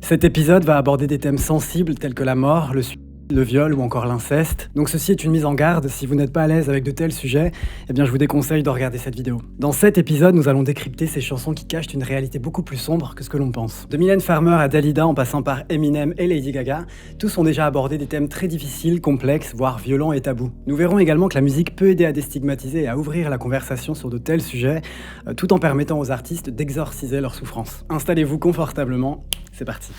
Cet épisode va aborder des thèmes sensibles tels que la mort, le viol ou encore l'inceste. Donc ceci est une mise en garde, si vous n'êtes pas à l'aise avec de tels sujets, je vous déconseille de regarder cette vidéo. Dans cet épisode, nous allons décrypter ces chansons qui cachent une réalité beaucoup plus sombre que ce que l'on pense. De Mylène Farmer à Dalida en passant par Eminem et Lady Gaga, tous ont déjà abordé des thèmes très difficiles, complexes, voire violents et tabous. Nous verrons également que la musique peut aider à déstigmatiser et à ouvrir la conversation sur de tels sujets, tout en permettant aux artistes d'exorciser leur souffrance. Installez-vous confortablement, c'est parti.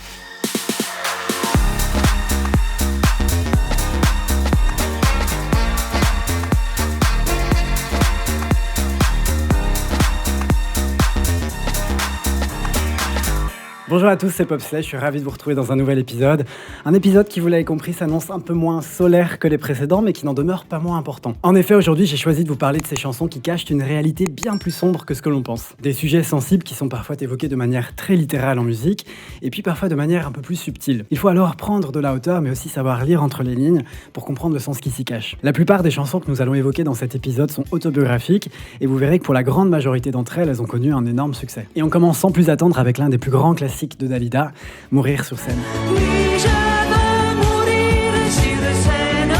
Bonjour à tous, c'est Popsley, je suis ravi de vous retrouver dans un nouvel épisode. Un épisode qui, vous l'avez compris, s'annonce un peu moins solaire que les précédents, mais qui n'en demeure pas moins important. En effet, aujourd'hui, j'ai choisi de vous parler de ces chansons qui cachent une réalité bien plus sombre que ce que l'on pense. Des sujets sensibles qui sont parfois évoqués de manière très littérale en musique, et puis parfois de manière un peu plus subtile. Il faut alors prendre de la hauteur, mais aussi savoir lire entre les lignes pour comprendre le sens qui s'y cache. La plupart des chansons que nous allons évoquer dans cet épisode sont autobiographiques, et vous verrez que pour la grande majorité d'entre elles, elles ont connu un énorme succès. Et on commence sans plus attendre avec l'un des plus grands classiques de Dalida, Mourir sur scène. Oui, je veux mourir sur scène,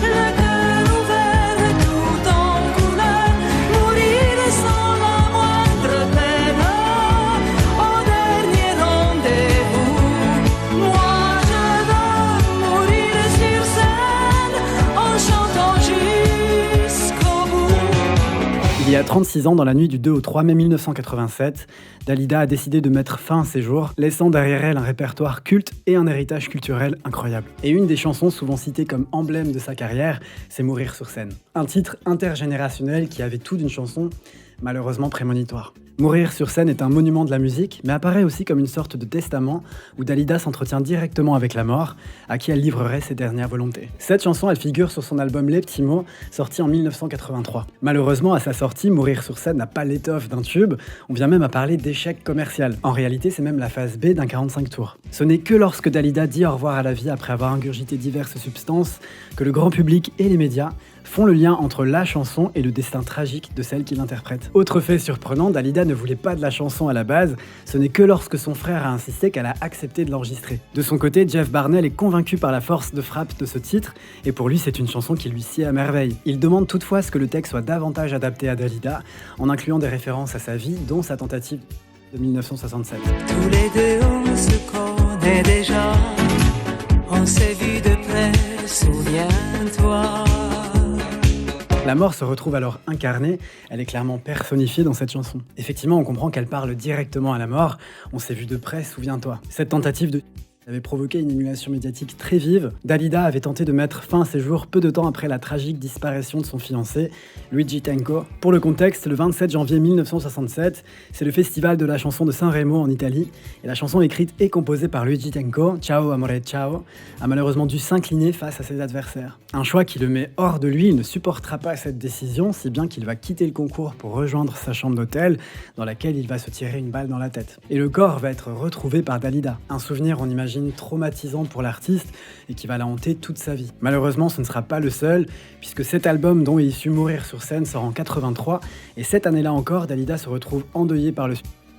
le cœur ouvert tout en couleur, mourir sans la moindre peine, au dernier rendez-vous. Moi je veux mourir sur scène, en chantant jusqu'au bout. Il y a 36 ans, dans la nuit du 2 au 3 mai 1987, Dalida a décidé de mettre fin à ses jours, laissant derrière elle un répertoire culte et un héritage culturel incroyable. Et une des chansons souvent citées comme emblème de sa carrière, c'est Mourir sur scène. Un titre intergénérationnel qui avait tout d'une chanson, malheureusement prémonitoire. Mourir sur scène est un monument de la musique, mais apparaît aussi comme une sorte de testament où Dalida s'entretient directement avec la mort, à qui elle livrerait ses dernières volontés. Cette chanson, elle figure sur son album Les Petits Mots, sorti en 1983. Malheureusement, à sa sortie, Mourir sur scène n'a pas l'étoffe d'un tube, on vient même à parler d'échec commercial. En réalité, c'est même la phase B d'un 45 tours. Ce n'est que lorsque Dalida dit au revoir à la vie après avoir ingurgité diverses substances que le grand public et les médias font le lien entre la chanson et le destin tragique de celle qui l'interprète. Autre fait surprenant, Dalida ne voulait pas de la chanson à la base, ce n'est que lorsque son frère a insisté qu'elle a accepté de l'enregistrer. De son côté, Jeff Barnell est convaincu par la force de frappe de ce titre, et pour lui c'est une chanson qui lui sied à merveille. Il demande toutefois à ce que le texte soit davantage adapté à Dalida, en incluant des références à sa vie, dont sa tentative de 1967. Tous les deux on se connaît déjà, on s'est vu de près, souviens-toi. La mort se retrouve alors incarnée, elle est clairement personnifiée dans cette chanson. Effectivement, on comprend qu'elle parle directement à la mort, on s'est vu de près, souviens-toi. Cette tentative de avait provoqué une émulation médiatique très vive. Dalida avait tenté de mettre fin à ses jours peu de temps après la tragique disparition de son fiancé, Luigi Tenco. Pour le contexte, le 27 janvier 1967, c'est le festival de la chanson de Sanremo en Italie, et la chanson écrite et composée par Luigi Tenco, Ciao amore ciao, a malheureusement dû s'incliner face à ses adversaires. Un choix qui le met hors de lui, il ne supportera pas cette décision, si bien qu'il va quitter le concours pour rejoindre sa chambre d'hôtel, dans laquelle il va se tirer une balle dans la tête. Et le corps va être retrouvé par Dalida. Un souvenir, on imagine, traumatisant pour l'artiste et qui va la hanter toute sa vie. Malheureusement, ce ne sera pas le seul, puisque cet album dont est issu Mourir sur scène sort en 83, et cette année-là encore, Dalida se retrouve endeuillée par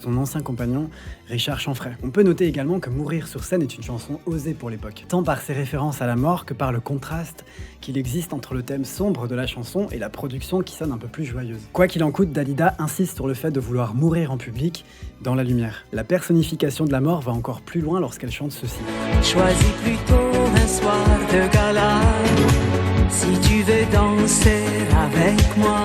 son ancien compagnon, Richard Chanfray. On peut noter également que Mourir sur scène est une chanson osée pour l'époque, tant par ses références à la mort que par le contraste qu'il existe entre le thème sombre de la chanson et la production qui sonne un peu plus joyeuse. Quoi qu'il en coûte, Dalida insiste sur le fait de vouloir mourir en public, dans la lumière. La personnification de la mort va encore plus loin lorsqu'elle chante ceci. Choisis plutôt un soir de gala, si tu veux danser avec moi.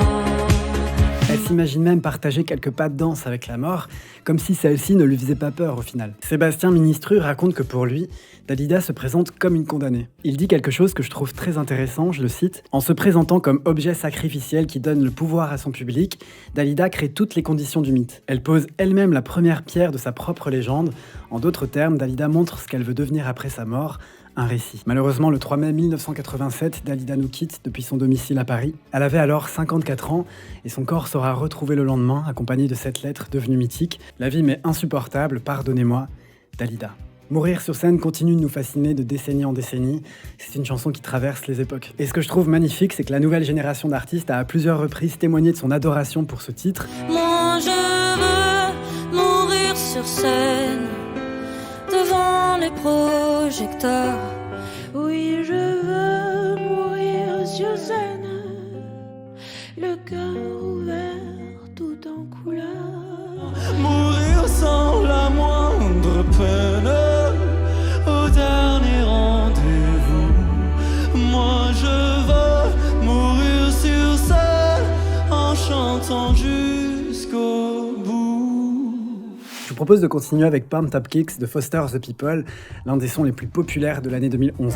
Elle s'imagine même partager quelques pas de danse avec la mort, comme si celle-ci ne lui faisait pas peur au final. Sébastien Ministru raconte que pour lui, Dalida se présente comme une condamnée. Il dit quelque chose que je trouve très intéressant, je le cite. En se présentant comme objet sacrificiel qui donne le pouvoir à son public, Dalida crée toutes les conditions du mythe. Elle pose elle-même la première pierre de sa propre légende. En d'autres termes, Dalida montre ce qu'elle veut devenir après sa mort, un récit. Malheureusement, le 3 mai 1987, Dalida nous quitte depuis son domicile à Paris. Elle avait alors 54 ans et son corps sera retrouvé le lendemain, accompagné de cette lettre devenue mythique. La vie m'est insupportable, pardonnez-moi, Dalida. Mourir sur scène continue de nous fasciner de décennie en décennie. C'est une chanson qui traverse les époques. Et ce que je trouve magnifique, c'est que la nouvelle génération d'artistes a à plusieurs reprises témoigné de son adoration pour ce titre. Moi je veux mourir sur scène, de devant les projecteurs. Oui, je veux mourir sur scène, le cœur ouvert tout en couleur. Mourir sans la moindre peine, au dernier rendez-vous. Moi je veux mourir sur scène, en chantant jusqu'au bout. Je vous propose de continuer avec Pumped Up Kicks de Foster the People, l'un des sons les plus populaires de l'année 2011.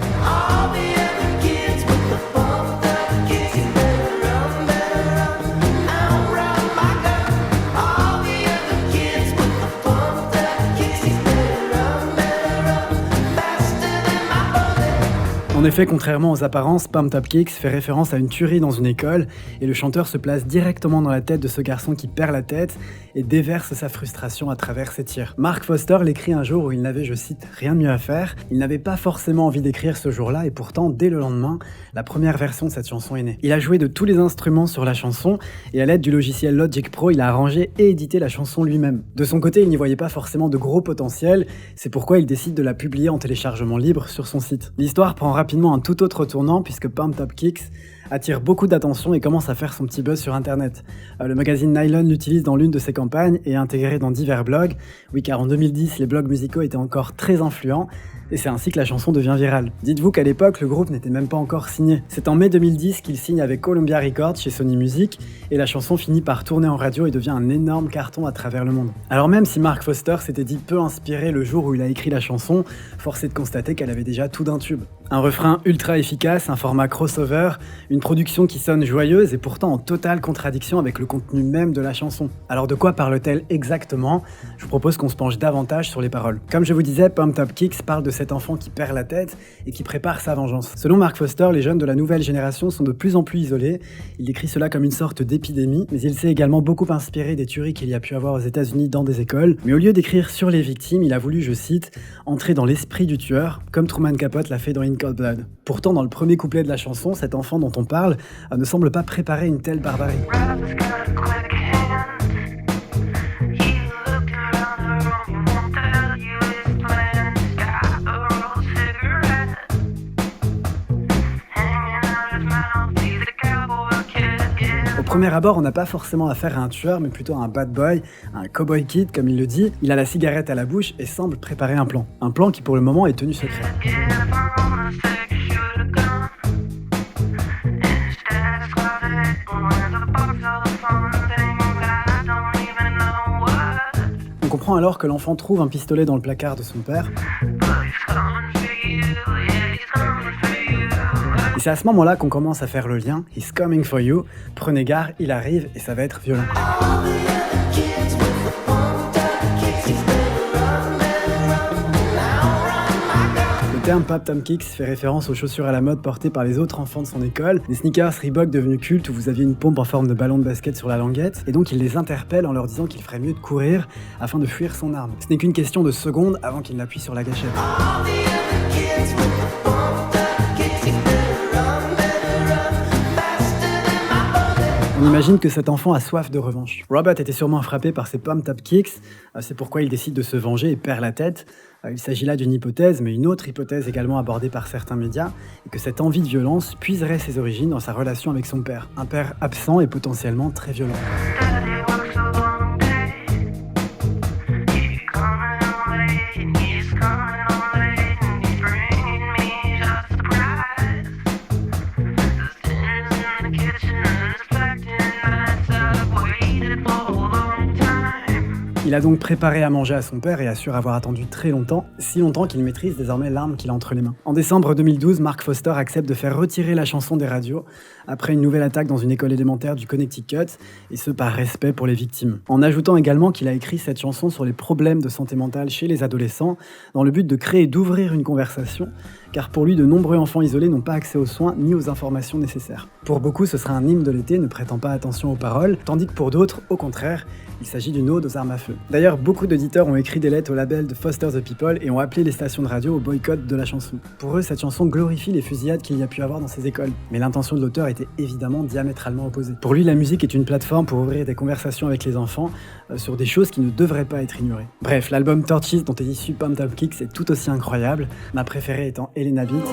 En effet, contrairement aux apparences, Pumped Up Kicks fait référence à une tuerie dans une école et le chanteur se place directement dans la tête de ce garçon qui perd la tête et déverse sa frustration à travers ses tirs. Mark Foster l'écrit un jour où il n'avait, je cite, rien de mieux à faire. Il n'avait pas forcément envie d'écrire ce jour-là et pourtant, dès le lendemain, la première version de cette chanson est née. Il a joué de tous les instruments sur la chanson et à l'aide du logiciel Logic Pro, il a arrangé et édité la chanson lui-même. De son côté, il n'y voyait pas forcément de gros potentiel, c'est pourquoi il décide de la publier en téléchargement libre sur son site. L'histoire prend rapidement un tout autre tournant puisque Pumped Up Kicks attire beaucoup d'attention et commence à faire son petit buzz sur internet. Le magazine Nylon l'utilise dans l'une de ses campagnes et est intégré dans divers blogs. Oui, car en 2010, les blogs musicaux étaient encore très influents et c'est ainsi que la chanson devient virale. Dites-vous qu'à l'époque, le groupe n'était même pas encore signé. C'est en mai 2010 qu'il signe avec Columbia Records chez Sony Music et la chanson finit par tourner en radio et devient un énorme carton à travers le monde. Alors même si Mark Foster s'était dit peu inspiré le jour où il a écrit la chanson, force est de constater qu'elle avait déjà tout d'un tube. Un refrain ultra efficace, un format crossover, une production qui sonne joyeuse et pourtant en totale contradiction avec le contenu même de la chanson. Alors de quoi parle-t-elle exactement ? Je vous propose qu'on se penche davantage sur les paroles. Comme je vous disais, Pumped Up Kicks parle de cet enfant qui perd la tête et qui prépare sa vengeance. Selon Mark Foster, les jeunes de la nouvelle génération sont de plus en plus isolés. Il décrit cela comme une sorte d'épidémie, mais il s'est également beaucoup inspiré des tueries qu'il y a pu avoir aux États-Unis dans des écoles. Mais au lieu d'écrire sur les victimes, il a voulu, je cite, entrer dans l'esprit du tueur, comme Truman Capote l'a fait dans In Cold Blood. Pourtant, dans le premier couplet de la chanson, cet enfant dont on parle ne semble pas préparer une telle barbarie. Au premier abord, on n'a pas forcément affaire à un tueur, mais plutôt à un bad boy, un cowboy kid comme il le dit. Il a la cigarette à la bouche et semble préparer un plan. Un plan qui pour le moment est tenu secret. On comprend alors que l'enfant trouve un pistolet dans le placard de son père. Et c'est à ce moment-là qu'on commence à faire le lien. He's coming for you. Prenez garde, il arrive et ça va être violent. Le terme Pumped Up Kicks fait référence aux chaussures à la mode portées par les autres enfants de son école, des sneakers Reebok devenus cultes où vous aviez une pompe en forme de ballon de basket sur la languette, et donc il les interpelle en leur disant qu'il ferait mieux de courir afin de fuir son arme. Ce n'est qu'une question de secondes avant qu'il n'appuie sur la gâchette. On imagine que cet enfant a soif de revanche. Robert était sûrement frappé par ces Pumped Up Kicks, c'est pourquoi il décide de se venger et perd la tête. Il s'agit là d'une hypothèse, mais une autre hypothèse également abordée par certains médias, est que cette envie de violence puiserait ses origines dans sa relation avec son père. Un père absent et potentiellement très violent. Il a donc préparé à manger à son père et assure avoir attendu très longtemps, si longtemps qu'il maîtrise désormais l'arme qu'il a entre les mains. En décembre 2012, Mark Foster accepte de faire retirer la chanson des radios après une nouvelle attaque dans une école élémentaire du Connecticut, et ce par respect pour les victimes. En ajoutant également qu'il a écrit cette chanson sur les problèmes de santé mentale chez les adolescents, dans le but de créer et d'ouvrir une conversation, car pour lui, de nombreux enfants isolés n'ont pas accès aux soins ni aux informations nécessaires. Pour beaucoup, ce sera un hymne de l'été ne prêtant pas attention aux paroles, tandis que pour d'autres, au contraire, Il s'agit d'une ode aux armes à feu. D'ailleurs, beaucoup d'auditeurs ont écrit des lettres au label de Foster the People et ont appelé les stations de radio au boycott de la chanson. Pour eux, cette chanson glorifie les fusillades qu'il y a pu avoir dans ces écoles. Mais l'intention de l'auteur était évidemment diamétralement opposée. Pour lui, la musique est une plateforme pour ouvrir des conversations avec les enfants sur des choses qui ne devraient pas être ignorées. Bref, l'album Torches dont est issu Pumped Up Kicks est tout aussi incroyable, ma préférée étant Helena Beat.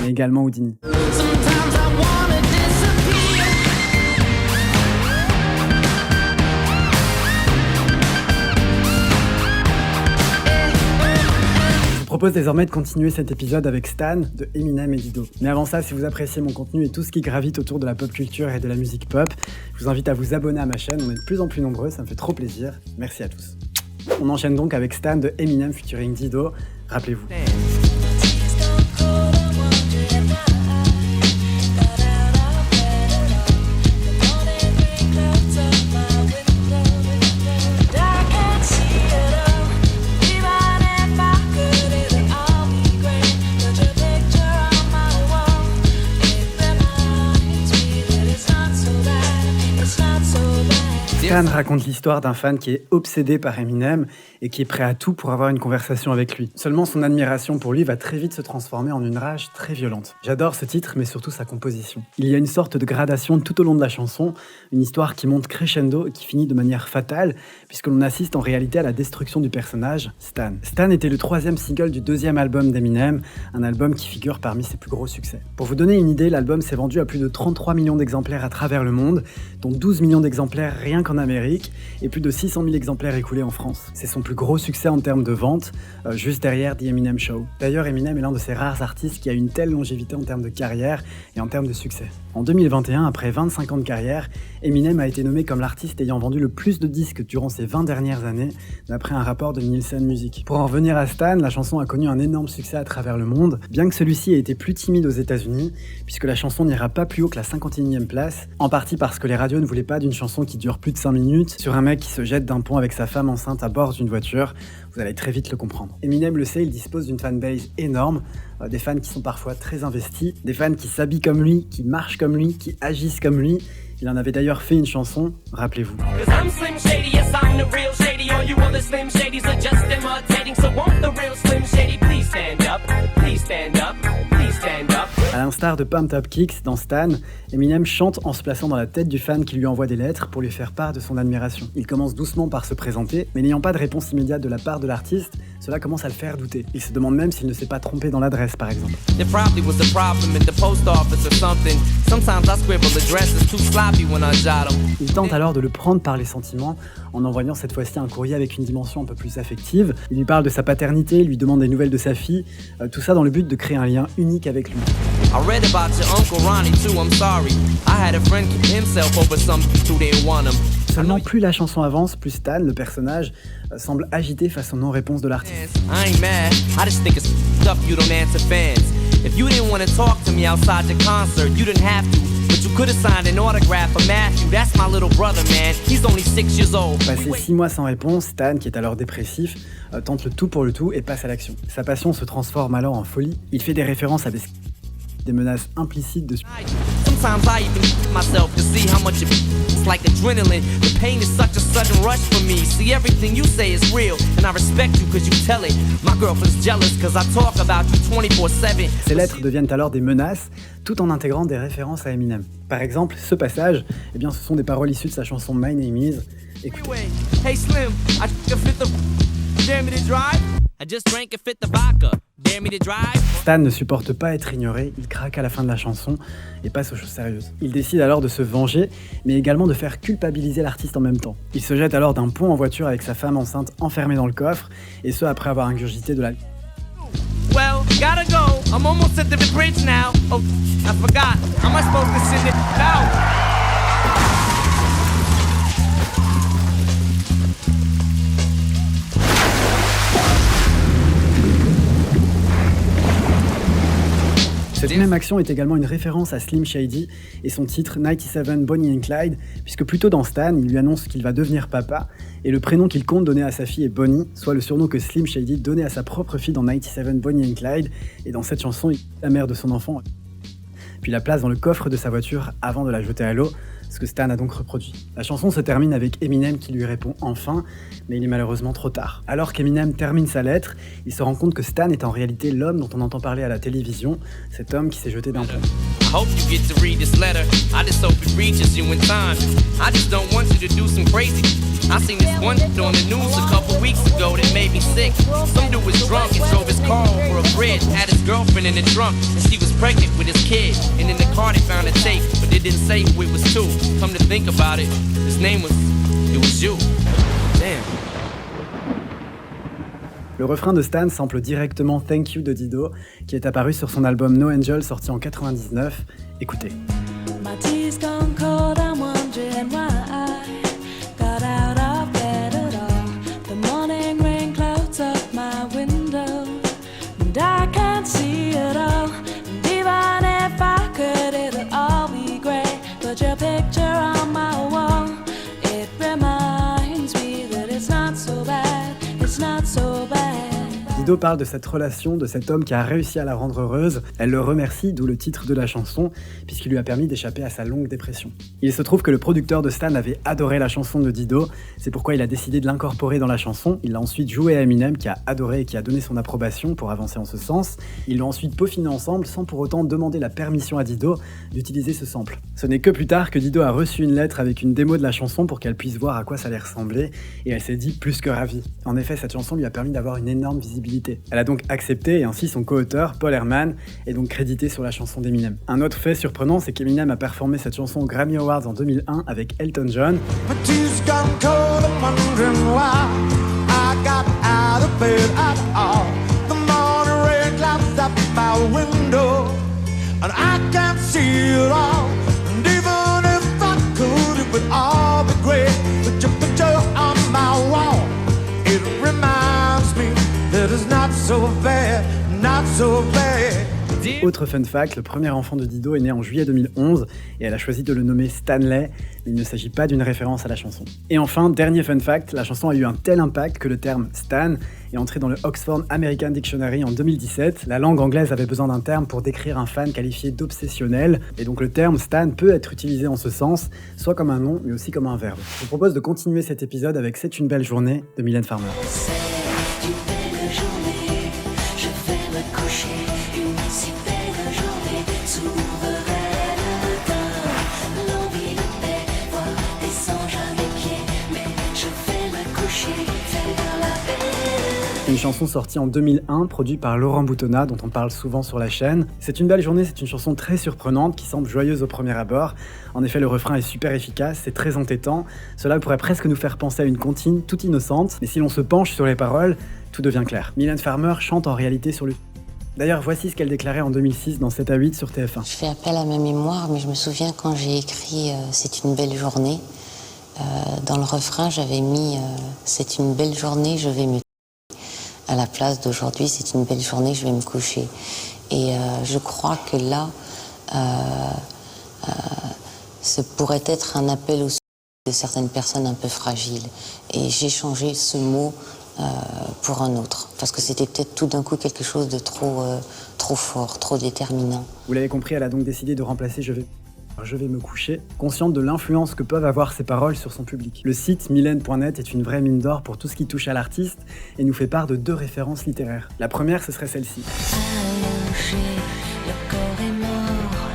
Mais également Houdini. Je propose désormais de continuer cet épisode avec Stan de Eminem et Dido. Mais avant ça, si vous appréciez mon contenu et tout ce qui gravite autour de la pop culture et de la musique pop, je vous invite à vous abonner à ma chaîne, on est de plus en plus nombreux, ça me fait trop plaisir. Merci à tous. On enchaîne donc avec Stan de Eminem featuring Dido, rappelez-vous. Stan raconte l'histoire d'un fan qui est obsédé par Eminem et qui est prêt à tout pour avoir une conversation avec lui. Seulement, son admiration pour lui va très vite se transformer en une rage très violente. J'adore ce titre, mais surtout sa composition. Il y a une sorte de gradation tout au long de la chanson, une histoire qui monte crescendo et qui finit de manière fatale, puisque l'on assiste en réalité à la destruction du personnage, Stan. Stan était le 3e single du 2e album d'Eminem, un album qui figure parmi ses plus gros succès. Pour vous donner une idée, l'album s'est vendu à plus de 33 millions d'exemplaires à travers le monde, dont 12 millions d'exemplaires rien qu'en Amérique, et plus de 600 000 exemplaires écoulés en France. C'est son plus gros succès en termes de vente, juste derrière The Eminem Show. D'ailleurs, Eminem est l'un de ces rares artistes qui a une telle longévité en termes de carrière et en termes de succès. En 2021, après 25 ans de carrière, Eminem a été nommé comme l'artiste ayant vendu le plus de disques durant ces 20 dernières années, d'après un rapport de Nielsen Music. Pour en revenir à Stan, la chanson a connu un énorme succès à travers le monde, bien que celui-ci ait été plus timide aux États-Unis, puisque la chanson n'ira pas plus haut que la 51e place, en partie parce que les radios ne voulaient pas d'une chanson qui dure plus de 5 minutes, sur un mec qui se jette d'un pont avec sa femme enceinte à bord d'une voiture. Vous allez très vite le comprendre. Eminem le sait, il dispose d'une fanbase énorme, des fans qui sont parfois très investis, des fans qui s'habillent comme lui, qui marchent comme lui, qui agissent comme lui. Il en avait d'ailleurs fait une chanson, rappelez-vous. À l'instar de Pumped Up Kicks dans Stan, Eminem chante en se plaçant dans la tête du fan qui lui envoie des lettres pour lui faire part de son admiration. Il commence doucement par se présenter, mais n'ayant pas de réponse immédiate de la part de l'artiste, cela commence à le faire douter. Il se demande même s'il ne s'est pas trompé dans l'adresse, par exemple. Il tente alors de le prendre par les sentiments en envoyant cette fois-ci un courrier avec une dimension un peu plus affective. Il lui parle de sa paternité, il lui demande des nouvelles de sa fille, tout ça dans le but de créer un lien unique avec lui. Seulement, plus la chanson avance, plus Stan, le personnage, semble agité face aux non-réponses de l'artiste. Passé 6 mois sans réponse, Stan, qui est alors dépressif, tente le tout pour le tout et passe à l'action. Sa passion se transforme alors en folie. Il fait des références à des menaces implicites de Ces lettres deviennent alors des menaces, tout en intégrant des références à Eminem. Par exemple, ce passage, eh bien, ce sont des paroles issues de sa chanson My Name Is. Écoutez. Hey Slim, I fit the dare me to drive. I just drank and fit the vodka. Dare me to drive. Stan ne supporte pas être ignoré, il craque à la fin de la chanson et passe aux choses sérieuses. Il décide alors de se venger, mais également de faire culpabiliser l'artiste en même temps. Il se jette alors d'un pont en voiture avec sa femme enceinte enfermée dans le coffre, et ce après avoir ingurgité de l'alcool. Well, gotta go. I'm almost at the bridge now. Oh, I forgot. How am I supposed to send it now? Cette même action est également une référence à Slim Shady et son titre 97 Bonnie and Clyde, puisque plus tôt dans Stan, il lui annonce qu'il va devenir papa, et le prénom qu'il compte donner à sa fille est Bonnie, soit le surnom que Slim Shady donnait à sa propre fille dans 97 Bonnie and Clyde, et dans cette chanson, la mère de son enfant, puis la place dans le coffre de sa voiture avant de la jeter à l'eau, ce que Stan a donc reproduit. La chanson se termine avec Eminem qui lui répond enfin, mais il est malheureusement trop tard. Alors qu'Eminem termine sa lettre, il se rend compte que Stan est en réalité l'homme dont on entend parler à la télévision, cet homme qui s'est jeté d'un pont. I hope you get to read this letter. I just hope it reaches you in time. I just don't want you to do some crazy. I seen this one on the news a couple weeks ago that made me sick. Some dude was drunk and drove his car over a bridge. Had his girlfriend in the trunk and she was pregnant with his kid. And in the car they found a tape, but it didn't say who it was to. Come to think about it, his name was you. Damn. Le refrain de Stan sample directement Thank You de Dido, qui est apparu sur son album No Angel sorti en 99. Écoutez. My tea's gone cold, I'm wondering why I got out of bed at all. The morning rain clouds up my window, and I can't see it all. And even if I could, it'll all be grey. But your picture on my wall, it reminds me that it's not so bad, it's not so bad. Dido parle de cette relation, de cet homme qui a réussi à la rendre heureuse. Elle le remercie, d'où le titre de la chanson, puisqu'il lui a permis d'échapper à sa longue dépression. Il se trouve que le producteur de Stan avait adoré la chanson de Dido, c'est pourquoi il a décidé de l'incorporer dans la chanson. Il l'a ensuite joué à Eminem, qui a adoré et qui a donné son approbation pour avancer en ce sens. Ils l'ont ensuite peaufiné ensemble, sans pour autant demander la permission à Dido d'utiliser ce sample. Ce n'est que plus tard que Dido a reçu une lettre avec une démo de la chanson pour qu'elle puisse voir à quoi ça allait ressembler, et elle s'est dit plus que ravie. En effet, cette chanson lui a permis d'avoir une énorme visibilité. Elle a donc accepté et ainsi son co-auteur, Paul Herman, est donc crédité sur la chanson d'Eminem. Un autre fait surprenant, c'est qu'Eminem a performé cette chanson aux Grammy Awards en 2001 avec Elton John. Autre fun fact, le premier enfant de Dido est né en juillet 2011 et elle a choisi de le nommer Stanley, mais il ne s'agit pas d'une référence à la chanson. Et enfin, dernier fun fact, la chanson a eu un tel impact que le terme Stan est entré dans le Oxford American Dictionary en 2017. La langue anglaise avait besoin d'un terme pour décrire un fan qualifié d'obsessionnel, et donc le terme Stan peut être utilisé en ce sens, soit comme un nom, mais aussi comme un verbe. Je vous propose de continuer cet épisode avec C'est une belle journée de Mylène Farmer. Une chanson sortie en 2001, produite par Laurent Boutonnat, dont on parle souvent sur la chaîne. C'est une belle journée, c'est une chanson très surprenante, qui semble joyeuse au premier abord. En effet, le refrain est super efficace, c'est très entêtant. Cela pourrait presque nous faire penser à une comptine toute innocente, mais si l'on se penche sur les paroles, tout devient clair. Mylène Farmer chante en réalité sur le... D'ailleurs, voici ce qu'elle déclarait en 2006 dans 7 à 8 sur TF1. Je fais appel à ma mémoire, mais je me souviens quand j'ai écrit « C'est une belle journée », dans le refrain, j'avais mis « C'est une belle journée, je vais me... » à la place d'aujourd'hui, c'est une belle journée, je vais me coucher. Et je crois que là, ce pourrait être un appel au secours de certaines personnes un peu fragiles. Et j'ai changé ce mot pour un autre, parce que c'était peut-être tout d'un coup quelque chose de trop fort, trop déterminant. Vous l'avez compris, elle a donc décidé de remplacer je vais me coucher, consciente de l'influence que peuvent avoir ces paroles sur son public. Le site mylène.net est une vraie mine d'or pour tout ce qui touche à l'artiste et nous fait part de 2 références littéraires. La première, ce serait celle-ci. Allongé, le corps est mort.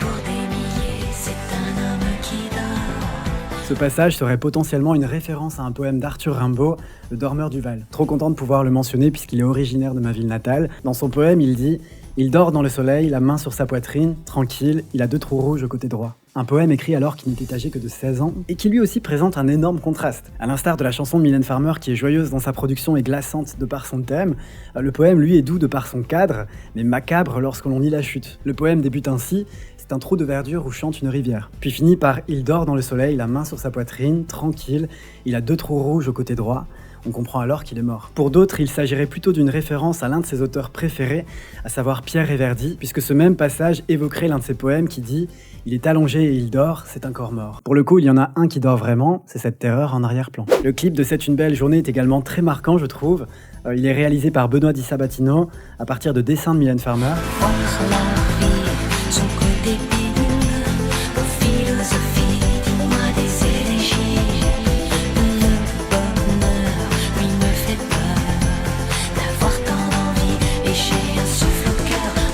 Pour des milliers, c'est un homme qui dort. Ce passage serait potentiellement une référence à un poème d'Arthur Rimbaud, Le Dormeur du Val. Trop content de pouvoir le mentionner puisqu'il est originaire de ma ville natale. Dans son poème, il dit « Il dort dans le soleil, la main sur sa poitrine, tranquille, il a 2 trous rouges au côté droit. » Un poème écrit alors qu'il n'était âgé que de 16 ans et qui lui aussi présente un énorme contraste. À l'instar de la chanson de Mylène Farmer qui est joyeuse dans sa production et glaçante de par son thème, le poème lui est doux de par son cadre, mais macabre lorsque l'on lit la chute. Le poème débute ainsi, c'est un trou de verdure où chante une rivière. Puis finit par « Il dort dans le soleil, la main sur sa poitrine, tranquille, il a 2 trous rouges au côté droit ». On comprend alors qu'il est mort. Pour d'autres, il s'agirait plutôt d'une référence à l'un de ses auteurs préférés, à savoir Pierre Réverdy, puisque ce même passage évoquerait l'un de ses poèmes qui dit « Il est allongé et il dort, c'est un corps mort ». Pour le coup, il y en a un qui dort vraiment, c'est cette terreur en arrière-plan. Le clip de C'est une belle journée est également très marquant, je trouve. Il est réalisé par Benoît Di Sabatino à partir de dessins de Mylène Farmer.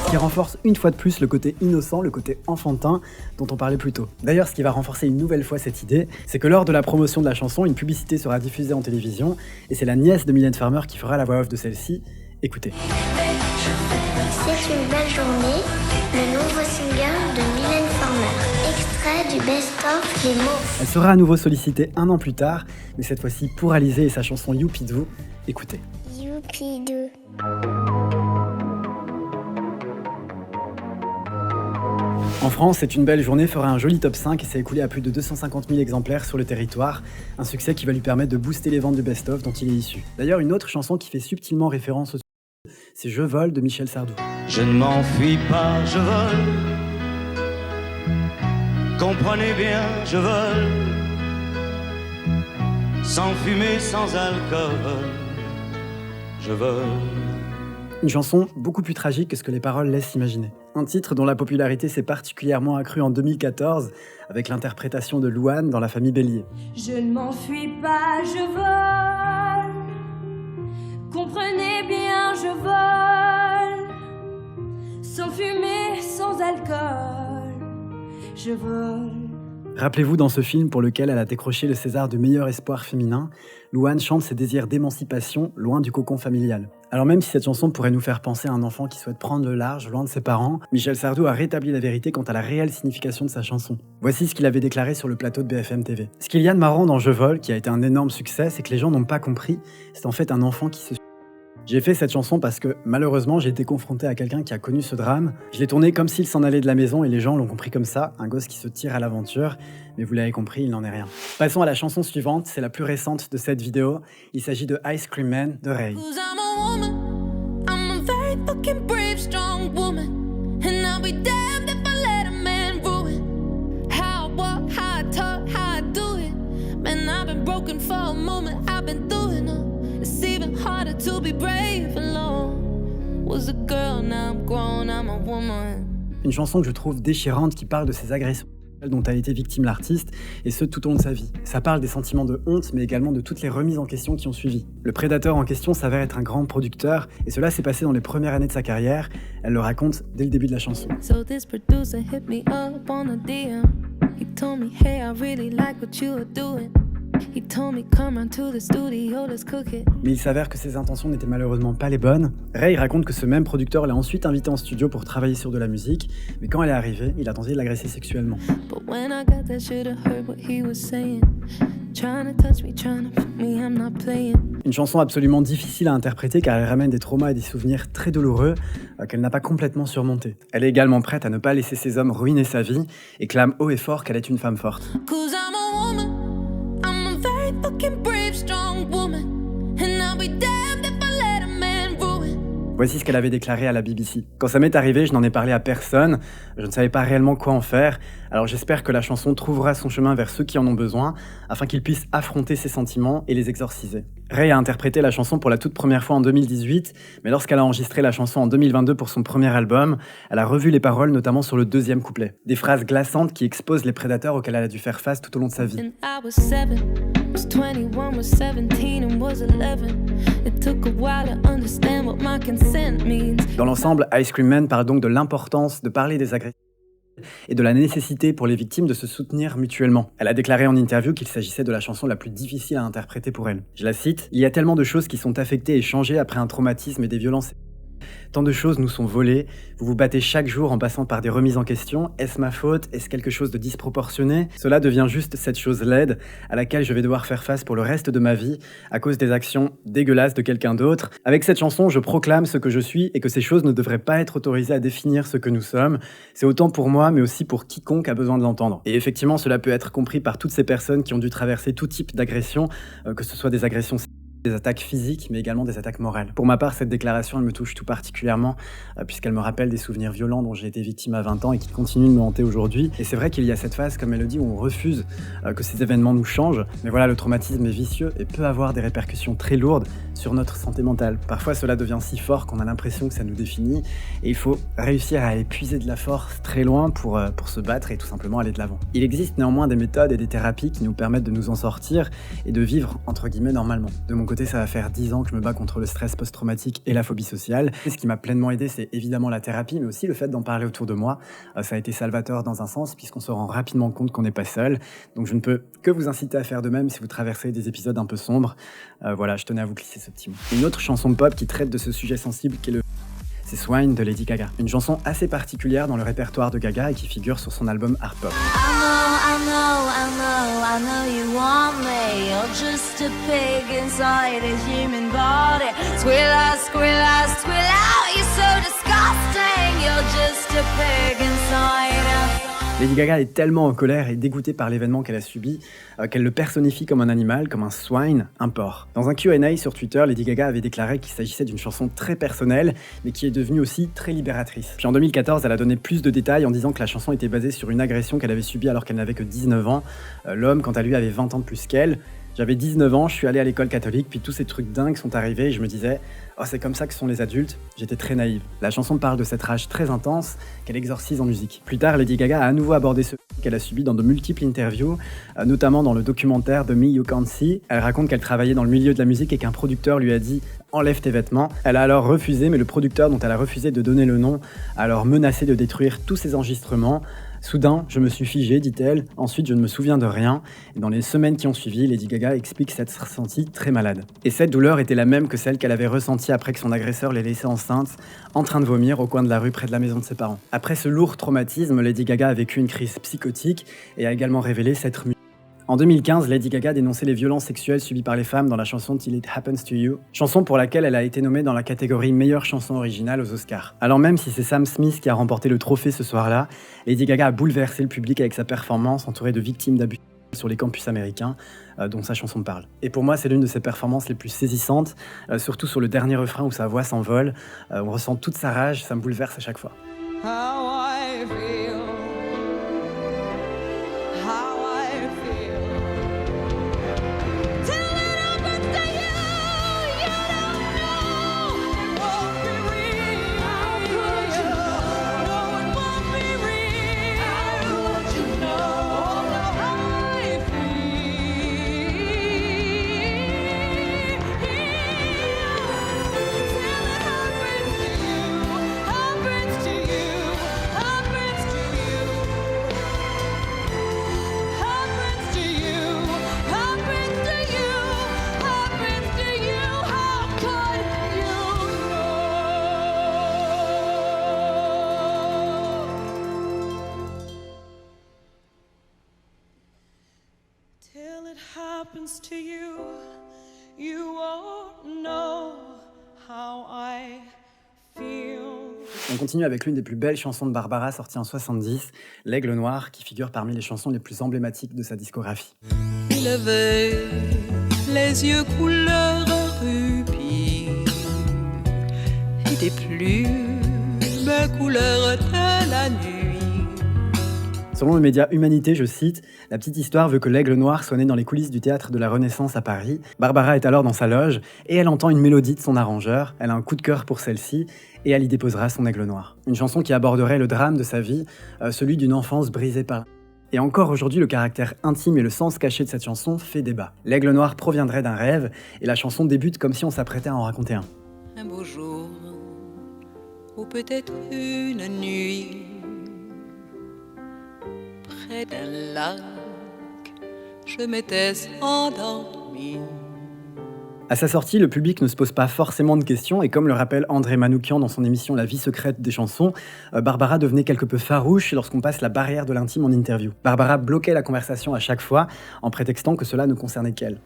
Qui renforce une fois de plus le côté innocent, le côté enfantin dont on parlait plus tôt. D'ailleurs, ce qui va renforcer une nouvelle fois cette idée, c'est que lors de la promotion de la chanson, une publicité sera diffusée en télévision, et c'est la nièce de Mylène Farmer qui fera la voix off de celle-ci. Écoutez. C'est une belle journée, le nouveau single de Mylène Farmer, extrait du best-of Les mots. Elle sera à nouveau sollicitée un an plus tard, mais cette fois-ci pour Alizé et sa chanson Youpidou. Écoutez. Youpidou. En France, C'est une belle journée fera un joli top 5 et s'est écoulé à plus de 250 000 exemplaires sur le territoire, un succès qui va lui permettre de booster les ventes du best-of dont il est issu. D'ailleurs, une autre chanson qui fait subtilement référence au c'est Je vole de Michel Sardou. Je ne m'enfuis pas, je vole. Comprenez bien, je vole. Sans fumée, sans alcool. Je vole. Une chanson beaucoup plus tragique que ce que les paroles laissent imaginer. Un titre dont la popularité s'est particulièrement accrue en 2014 avec l'interprétation de Louane dans La famille Bélier. Je ne m'enfuis pas, je vole. Comprenez bien, je vole. Sans fumée, sans alcool. Je vole. Rappelez-vous, dans ce film pour lequel elle a décroché le César de meilleur espoir féminin, Louane chante ses désirs d'émancipation loin du cocon familial. Alors même si cette chanson pourrait nous faire penser à un enfant qui souhaite prendre le large loin de ses parents, Michel Sardou a rétabli la vérité quant à la réelle signification de sa chanson. Voici ce qu'il avait déclaré sur le plateau de BFM TV. Ce qu'il y a de marrant dans Je vole, qui a été un énorme succès, c'est que les gens n'ont pas compris, c'est en fait un enfant qui se... J'ai fait cette chanson parce que, malheureusement, j'ai été confronté à quelqu'un qui a connu ce drame. Je l'ai tourné comme s'il s'en allait de la maison et les gens l'ont compris comme ça, un gosse qui se tire à l'aventure. Mais vous l'avez compris, il n'en est rien. Passons à la chanson suivante, c'est la plus récente de cette vidéo. Il s'agit de Ice Cream Man de Ray. Une chanson que je trouve déchirante qui parle de ses agressions dont a été victime l'artiste, et ce tout au long de sa vie. Ça parle des sentiments de honte, mais également de toutes les remises en question qui ont suivi. Le prédateur en question s'avère être un grand producteur, et cela s'est passé dans les premières années de sa carrière. Elle le raconte dès le début de la chanson. So this producer hit me up on a DM. He told me, hey, I really like what you are doing. He told me, come round to the studio, let's cook it. Mais il s'avère que ses intentions n'étaient malheureusement pas les bonnes. Ray raconte que ce même producteur l'a ensuite invité en studio pour travailler sur de la musique, mais quand elle est arrivée, il a tenté de l'agresser sexuellement. But when I got there, should have heard what he was saying. Trying to touch me, trying to put me, I'm not playing. Une chanson absolument difficile à interpréter car elle ramène des traumas et des souvenirs très douloureux qu'elle n'a pas complètement surmontés. Elle est également prête à ne pas laisser ses hommes ruiner sa vie et clame haut et fort qu'elle est une femme forte. Voici ce qu'elle avait déclaré à la BBC. Quand ça m'est arrivé, je n'en ai parlé à personne, je ne savais pas réellement quoi en faire, alors j'espère que la chanson trouvera son chemin vers ceux qui en ont besoin, afin qu'ils puissent affronter ses sentiments et les exorciser. Ray a interprété la chanson pour la toute première fois en 2018, mais lorsqu'elle a enregistré la chanson en 2022 pour son premier album, elle a revu les paroles, notamment sur le deuxième couplet. Des phrases glaçantes qui exposent les prédateurs auxquels elle a dû faire face tout au long de sa vie. Dans l'ensemble, Ice Cream Man parle donc de l'importance de parler des agressions et de la nécessité pour les victimes de se soutenir mutuellement. Elle a déclaré en interview qu'il s'agissait de la chanson la plus difficile à interpréter pour elle. Je la cite, « Il y a tellement de choses qui sont affectées et changées après un traumatisme et des violences. Tant de choses nous sont volées, vous vous battez chaque jour en passant par des remises en question. Est-ce ma faute? Est-ce quelque chose de disproportionné? Cela devient juste cette chose laide à laquelle je vais devoir faire face pour le reste de ma vie à cause des actions dégueulasses de quelqu'un d'autre. Avec cette chanson, je proclame ce que je suis et que ces choses ne devraient pas être autorisées à définir ce que nous sommes. C'est autant pour moi, mais aussi pour quiconque a besoin de l'entendre. » Et effectivement, cela peut être compris par toutes ces personnes qui ont dû traverser tout type d'agression, que ce soit des agressions des attaques physiques, mais également des attaques morales. Pour ma part, cette déclaration, elle me touche tout particulièrement, puisqu'elle me rappelle des souvenirs violents dont j'ai été victime à 20 ans et qui continuent de me hanter aujourd'hui. Et c'est vrai qu'il y a cette phase, comme elle le dit, où on refuse que ces événements nous changent. Mais voilà, le traumatisme est vicieux et peut avoir des répercussions très lourdes sur notre santé mentale. Parfois, cela devient si fort qu'on a l'impression que ça nous définit, et il faut réussir à épuiser de la force très loin pour se battre et tout simplement aller de l'avant. Il existe néanmoins des méthodes et des thérapies qui nous permettent de nous en sortir et de vivre, entre guillemets, normalement. De mon côté, ça va faire 10 ans que je me bats contre le stress post-traumatique et la phobie sociale. Et ce qui m'a pleinement aidé, c'est évidemment la thérapie, mais aussi le fait d'en parler autour de moi. Ça a été salvateur dans un sens, puisqu'on se rend rapidement compte qu'on n'est pas seul. Donc je ne peux que vous inciter à faire de même si vous traversez des épisodes un peu sombres. Voilà, je tenais à vous glisser ce petit mot. Une autre chanson pop qui traite de ce sujet sensible qui est c'est Swine de Lady Gaga. Une chanson assez particulière dans le répertoire de Gaga et qui figure sur son album Art Pop. I know you want me. You're just a pig inside a human body. Squill out, you're so disgusting. You're just a pig inside a... Lady Gaga est tellement en colère et dégoûtée par l'événement qu'elle a subi qu'elle le personnifie comme un animal, comme un swine, un porc. Dans un Q&A sur Twitter, Lady Gaga avait déclaré qu'il s'agissait d'une chanson très personnelle, mais qui est devenue aussi très libératrice. Puis en 2014, elle a donné plus de détails en disant que la chanson était basée sur une agression qu'elle avait subie alors qu'elle n'avait que 19 ans. L'homme, quant à lui, avait 20 ans de plus qu'elle. J'avais 19 ans, je suis allé à l'école catholique, puis tous ces trucs dingues sont arrivés et je me disais « Oh, c'est comme ça que sont les adultes ». J'étais très naïve. La chanson parle de cette rage très intense qu'elle exorcise en musique. Plus tard, Lady Gaga a à nouveau abordé ce qu'elle a subi dans de multiples interviews, notamment dans le documentaire The Me You Can't See. Elle raconte qu'elle travaillait dans le milieu de la musique et qu'un producteur lui a dit « Enlève tes vêtements ». Elle a alors refusé, mais le producteur dont elle a refusé de donner le nom a alors menacé de détruire tous ses enregistrements. Soudain, je me suis figée, dit-elle. Ensuite, je ne me souviens de rien. Et dans les semaines qui ont suivi, Lady Gaga explique s'être ressentie très malade. Et cette douleur était la même que celle qu'elle avait ressentie après que son agresseur l'ait laissée enceinte, en train de vomir au coin de la rue près de la maison de ses parents. Après ce lourd traumatisme, Lady Gaga a vécu une crise psychotique et a également révélé s'être mutilée. En 2015, Lady Gaga dénonçait les violences sexuelles subies par les femmes dans la chanson Till It Happens to You, chanson pour laquelle elle a été nommée dans la catégorie meilleure chanson originale aux Oscars. Alors même si c'est Sam Smith qui a remporté le trophée ce soir-là, Lady Gaga a bouleversé le public avec sa performance entourée de victimes d'abus sur les campus américains, dont sa chanson parle. Et pour moi, c'est l'une de ses performances les plus saisissantes, surtout sur le dernier refrain où sa voix s'envole. On ressent toute sa rage, ça me bouleverse à chaque fois. How I feel. Happens to you, you won't know how I feel. On continue avec l'une des plus belles chansons de Barbara sortie en 70, L'Aigle Noir, qui figure parmi les chansons les plus emblématiques de sa discographie. Il avait les yeux couleur rubis et des plumes couleur de la nuit. Selon le média Humanité, je cite, « La petite histoire veut que l'Aigle Noir soit né dans les coulisses du théâtre de la Renaissance à Paris. Barbara est alors dans sa loge et elle entend une mélodie de son arrangeur. Elle a un coup de cœur pour celle-ci et elle y déposera son Aigle Noir. » Une chanson qui aborderait le drame de sa vie, celui d'une enfance brisée par... Et encore aujourd'hui, le caractère intime et le sens caché de cette chanson fait débat. L'Aigle Noir proviendrait d'un rêve et la chanson débute comme si on s'apprêtait à en raconter un. Un beau jour, ou peut-être une nuit, près d'un lac, je m'étais endormi. À sa sortie, le public ne se pose pas forcément de questions et comme le rappelle André Manoukian dans son émission La vie secrète des chansons, Barbara devenait quelque peu farouche lorsqu'on passe la barrière de l'intime en interview. Barbara bloquait la conversation à chaque fois en prétextant que cela ne concernait qu'elle.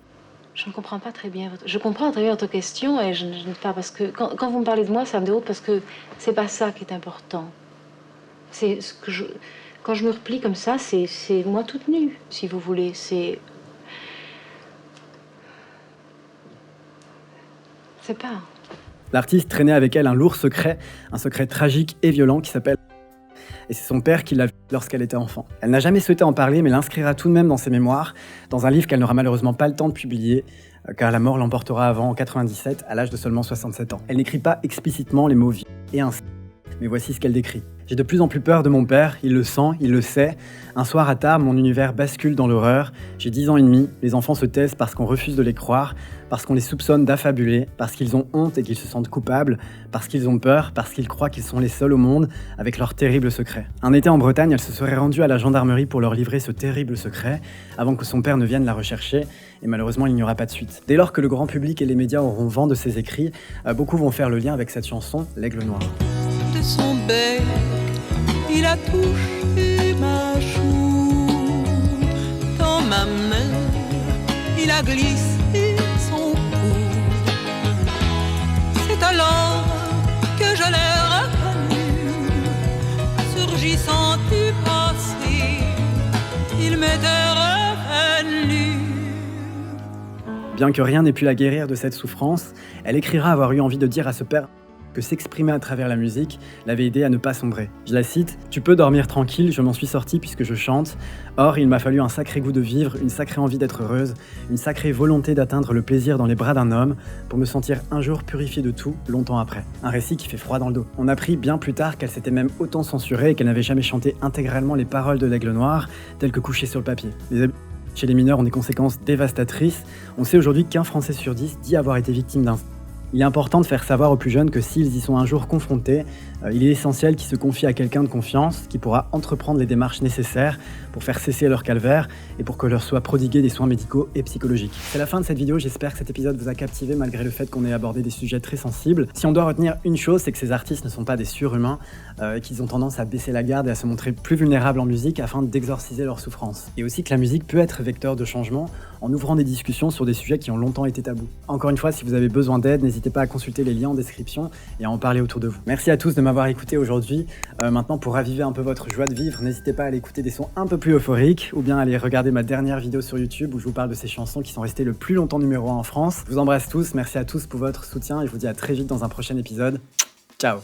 Je ne comprends pas très bien je comprends très bien votre question et je ne pas parce que quand vous me parlez de moi, ça me déroute parce que c'est pas ça qui est important. C'est ce que quand je me replie comme ça, c'est moi toute nue, si vous voulez. sais pas. L'artiste traînait avec elle un lourd secret, un secret tragique et violent qui s'appelle... Et c'est son père qui l'a vu lorsqu'elle était enfant. Elle n'a jamais souhaité en parler, mais l'inscrira tout de même dans ses mémoires, dans un livre qu'elle n'aura malheureusement pas le temps de publier, car la mort l'emportera avant en 97, à l'âge de seulement 67 ans. Elle n'écrit pas explicitement les mots vie et ainsi. Mais voici ce qu'elle décrit. J'ai de plus en plus peur de mon père, il le sent, il le sait. Un soir à table, mon univers bascule dans l'horreur. J'ai 10 ans et demi, les enfants se taisent parce qu'on refuse de les croire, parce qu'on les soupçonne d'affabuler, parce qu'ils ont honte et qu'ils se sentent coupables, parce qu'ils ont peur, parce qu'ils croient qu'ils sont les seuls au monde avec leur terrible secret. Un été en Bretagne, elle se serait rendue à la gendarmerie pour leur livrer ce terrible secret, avant que son père ne vienne la rechercher, et malheureusement il n'y aura pas de suite. Dès lors que le grand public et les médias auront vent de ses écrits, beaucoup vont faire le lien avec cette chanson, L'Aigle Noir. De son bec, il a touché ma joue. Dans ma main, il a glissé son coude. C'est alors que je l'ai reconnu, surgissant du passé, il m'était revenu. Bien que rien n'ait pu la guérir de cette souffrance, elle écrira avoir eu envie de dire à ce père que s'exprimer à travers la musique l'avait aidé à ne pas sombrer. Je la cite, « Tu peux dormir tranquille, je m'en suis sortie puisque je chante. Or, il m'a fallu un sacré goût de vivre, une sacrée envie d'être heureuse, une sacrée volonté d'atteindre le plaisir dans les bras d'un homme pour me sentir un jour purifiée de tout, longtemps après. » Un récit qui fait froid dans le dos. On apprit bien plus tard qu'elle s'était même autant censurée et qu'elle n'avait jamais chanté intégralement les paroles de l'Aigle Noir, telles que couchées sur le papier. Les abus chez les mineurs ont des conséquences dévastatrices. On sait aujourd'hui qu'un Français sur 10 dit avoir été victime d'un... Il est important de faire savoir aux plus jeunes que s'ils y sont un jour confrontés, il est essentiel qu'ils se confient à quelqu'un de confiance qui pourra entreprendre les démarches nécessaires pour faire cesser leur calvaire et pour que leur soient prodigués des soins médicaux et psychologiques. C'est la fin de cette vidéo, j'espère que cet épisode vous a captivé malgré le fait qu'on ait abordé des sujets très sensibles. Si on doit retenir une chose, c'est que ces artistes ne sont pas des surhumains et qu'ils ont tendance à baisser la garde et à se montrer plus vulnérables en musique afin d'exorciser leur souffrance. Et aussi que la musique peut être vecteur de changement en ouvrant des discussions sur des sujets qui ont longtemps été tabous. Encore une fois, si vous avez besoin d'aide, n'hésitez pas à consulter les liens en description et à en parler autour de vous. Merci à tous de m'avoir écouté aujourd'hui. Maintenant, pour raviver un peu votre joie de vivre, n'hésitez pas à aller écouter des sons un peu plus euphoriques ou bien à aller regarder ma dernière vidéo sur YouTube où je vous parle de ces chansons qui sont restées le plus longtemps numéro 1 en France. Je vous embrasse tous, merci à tous pour votre soutien et je vous dis à très vite dans un prochain épisode. Ciao!